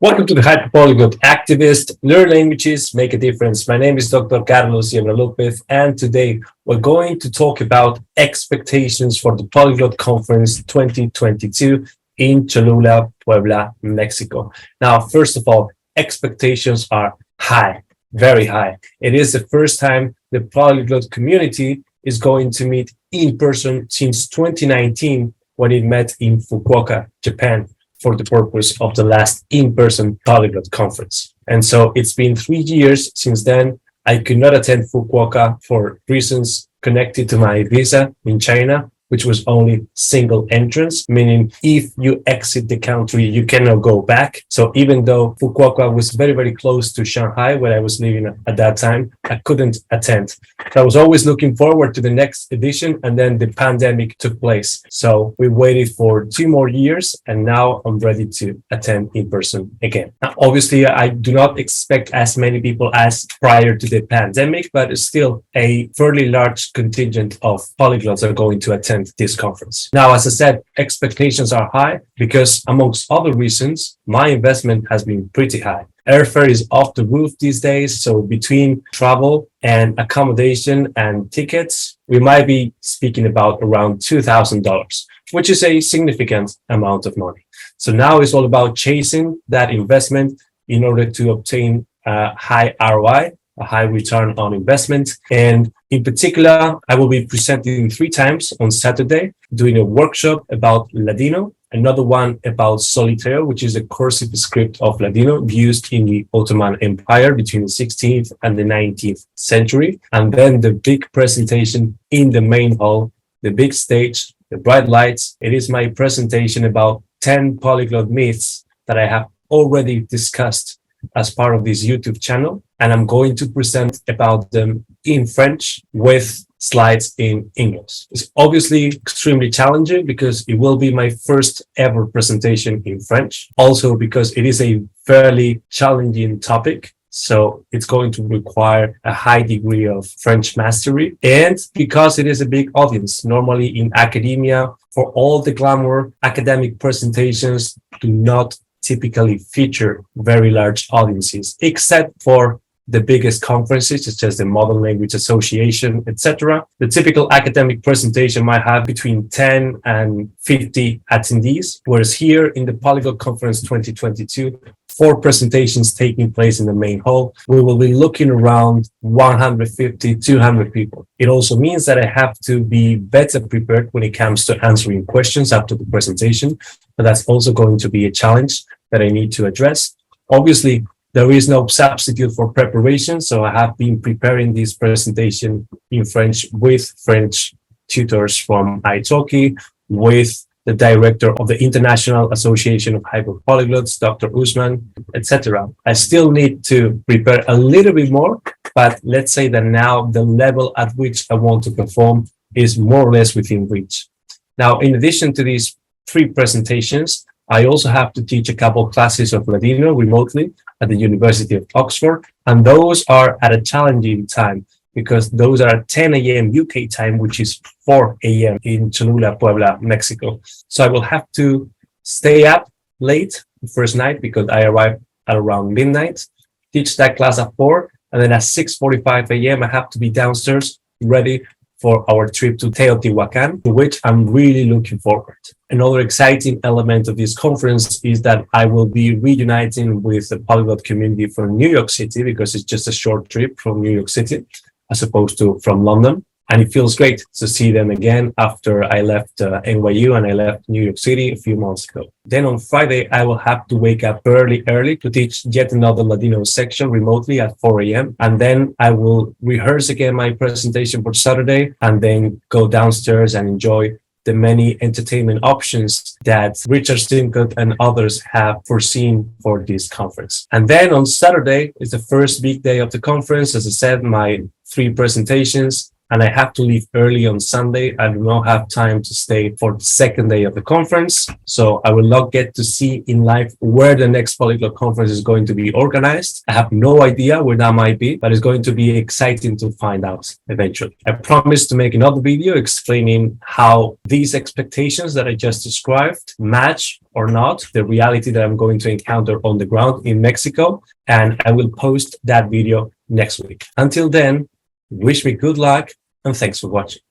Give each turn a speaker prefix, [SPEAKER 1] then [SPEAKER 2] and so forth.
[SPEAKER 1] Welcome to the Polyglot Activist. Learn languages, make a difference. My name is Dr. Carlos Yebra Lopez, and today we're going to talk about expectations for the Polyglot Conference 2022 in Cholula, Puebla, Mexico. Now, first of all, expectations are high, very high. It is the first time the Polyglot community is going to meet in person since 2019 when it met in Fukuoka, Japan, for the purpose of the last in-person Polyglot conference. And so it's been 3 years since then. I could not attend Fukuoka for reasons connected to my visa in China, which was only single entrance, meaning if you exit the country, you cannot go back. So even though Fukuoka was very, very close to Shanghai, where I was living at that time, I couldn't attend. So I was always looking forward to the next edition, and then the pandemic took place. So we waited for 2 more years, and now I'm ready to attend in person again. Now, obviously, I do not expect as many people as prior to the pandemic, but still a fairly large contingent of polyglots are going to attend this conference. Now, as I said, expectations are high because, amongst other reasons, my investment has been pretty high. Airfare is off the roof these days, so between travel and accommodation and tickets, we might be speaking about around $2,000, which is a significant amount of money. So now it's all about chasing that investment in order to obtain a high ROI, a high return on investment. And in particular, I will be presenting 3 times on Saturday, doing a workshop about Ladino, another one about Solitaire, which is a cursive script of Ladino used in the Ottoman Empire between the 16th and the 19th century. And then the big presentation in the main hall, the big stage, the bright lights. It is my presentation about 10 polyglot myths that I have already discussed as part of this YouTube channel, and I'm going to present about them in French with slides in English. It's obviously extremely challenging because it will be my first ever presentation in French, also because it is a fairly challenging topic. So it's going to require a high degree of French mastery, and because it is a big audience. Normally in academia, for all the glamour, academic presentations do not typically feature very large audiences, except for the biggest conferences, such as the Modern Language Association, etc. The typical academic presentation might have between 10 and 50 attendees, whereas here in the Polyglot Conference 2022, 4 presentations taking place in the main hall, we will be looking around 150, 200 people. It also means that I have to be better prepared when it comes to answering questions after the presentation, but that's also going to be a challenge that I need to address. Obviously, there is no substitute for preparation, so I have been preparing this presentation in French with French tutors from italki, with the director of the International Association of Hyperpolyglots, Dr. Usman, etc. I still need to prepare a little bit more, but let's say that now the level at which I want to perform is more or less within reach. Now, in addition to these 3 presentations, I also have to teach a couple of classes of Ladino remotely at the University of Oxford, and those are at a challenging time because those are 10 a.m. UK time, which is 4 a.m. in Cholula, Puebla, Mexico. So I will have to stay up late the first night because I arrive at around midnight, teach that class at 4, and then at 6:45 a.m. I have to be downstairs ready for our trip to Teotihuacan, to which I'm really looking forward. Another exciting element of this conference is that I will be reuniting with the Polyglot community from New York City because it's just a short trip from New York City as opposed to from London. And it feels great to see them again after I left NYU and I left New York City a few months ago. Then on Friday, I will have to wake up early to teach yet another Ladino section remotely at 4 a.m. And then I will rehearse again my presentation for Saturday and then go downstairs and enjoy the many entertainment options that Richard Stimcott and others have foreseen for this conference. And then on Saturday is the first big day of the conference. As I said, my 3 presentations, and I have to leave early on Sunday. I do not have time to stay for the second day of the conference. So I will not get to see in live where the next Polyglot conference is going to be organized. I have no idea where that might be, but it's going to be exciting to find out eventually. I promise to make another video explaining how these expectations that I just described match or not the reality that I'm going to encounter on the ground in Mexico. And I will post that video next week. Until then, wish me good luck and thanks for watching.